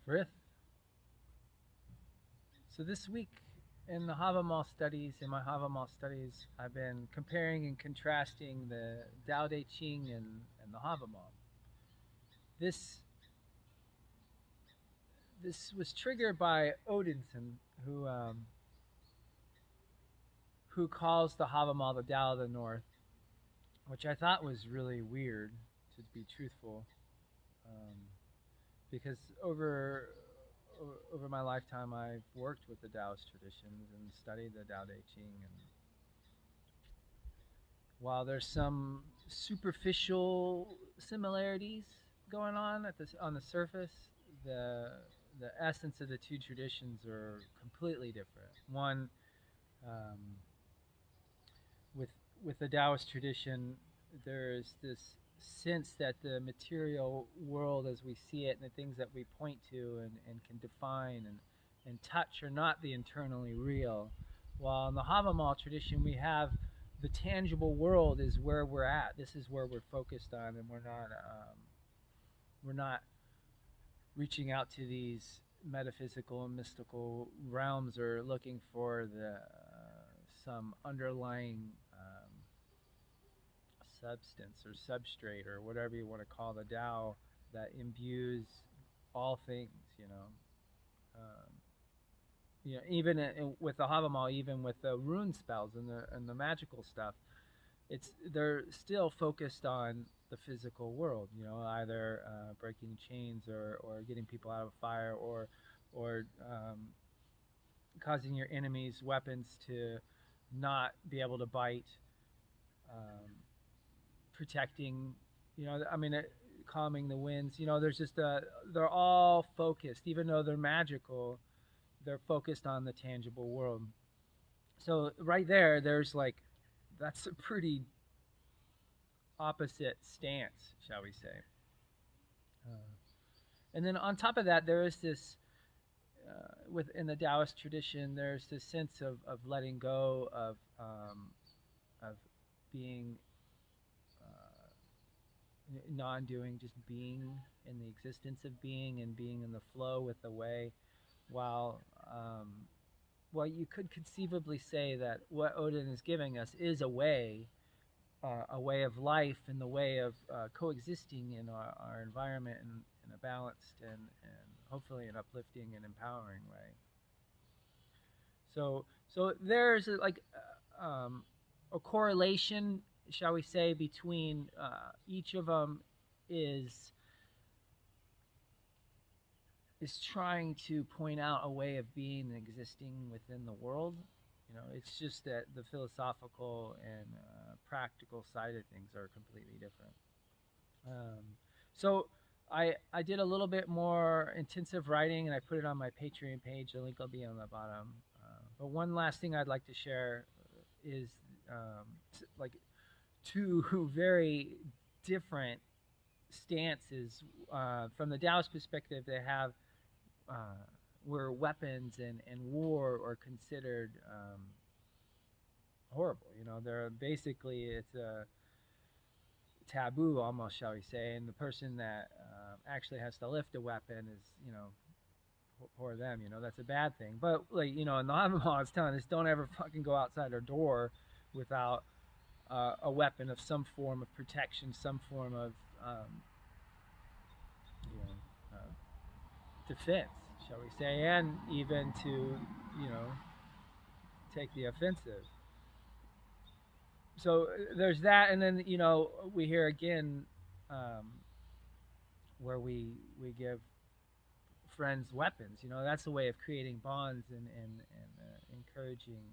Frith. So this week in the Hávamál studies, in my Hávamál studies, I've been comparing and contrasting the Tao Te Ching and the Hávamál. This this was triggered by Odinson, who calls the Hávamál the Tao of the North, which I thought was really weird, to be truthful, um, because over my lifetime, I've worked with the Taoist traditions and studied the Tao Te Ching. And while there's some superficial similarities going on on the surface, the the essence of the two traditions are completely different. One, um, with with the Taoist tradition, there's this sense that the material world as we see it and the things that we point to and can define and touch are not the internally real. While in the Havamal tradition, we have the tangible world is where we're at. This is where we're focused on, and we're not reaching out to these metaphysical and mystical realms or looking for the some underlying substance or substrate or whatever you want to call the Tao that imbues all things. Um, even with the Havamal, even with the rune spells and the magical stuff, they're still focused on the physical world. Either breaking chains or getting people out of a fire or causing your enemies' weapons to not be able to bite. Protecting, calming the winds. There's just they're all focused, even though they're magical. They're focused on the tangible world. So right there's like, that's a pretty opposite stance, shall we say? And then on top of that, there is this within the Taoist tradition. There's this sense of letting go of being non-doing, just being in the existence of being and being in the flow with the way. While you could conceivably say that what Odin is giving us is a way of life and the way of coexisting in our environment in a balanced and hopefully an uplifting and empowering way. So there's a correlation, shall we say, between each of them is trying to point out a way of being and existing within the world. It's just that the philosophical and practical side of things are completely different. So I did a little bit more intensive writing, and I put it on my Patreon page. The link will be on the bottom. But one last thing I'd like to share is like two very different stances. From the Taoist perspective, they have where weapons and war are considered horrible. They're basically, it's a taboo almost, shall we say, and the person that actually has to lift a weapon is, for them, that's a bad thing. But in the Hávamál, it's telling us don't ever fucking go outside our door without a weapon of some form of protection, some form of defense, shall we say, and even to take the offensive. So there's that, and then we hear again where we give friends weapons. That's a way of creating bonds and encouraging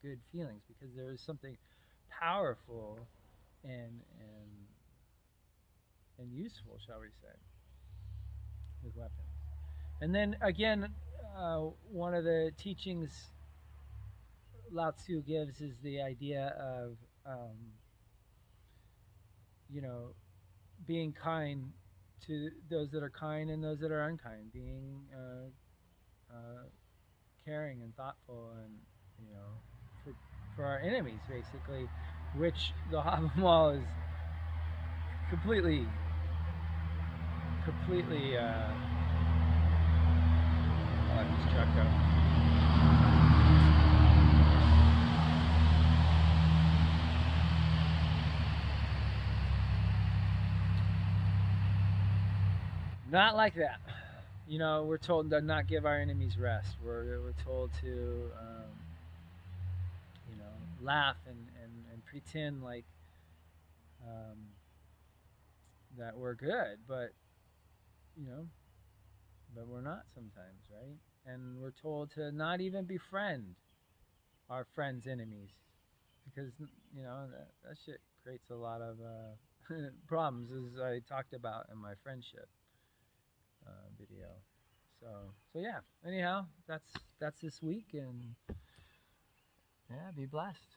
good feelings, because there is something powerful and useful, shall we say, with weapons. And then again, one of the teachings Lao Tzu gives is the idea of being kind to those that are kind and those that are unkind, being caring and thoughtful, and for our enemies, basically, which the Hávamál is completely let this truck go. Not like that. You know, we're told to not give our enemies rest. We're told to, you know, laugh and pretend like um, that we're good, but you know, but we're not sometimes, right? And we're told to not even befriend our friends' enemies because you know that shit creates a lot of problems, as I talked about in my friendship video. So so yeah. Anyhow, that's this week, and yeah, be blessed.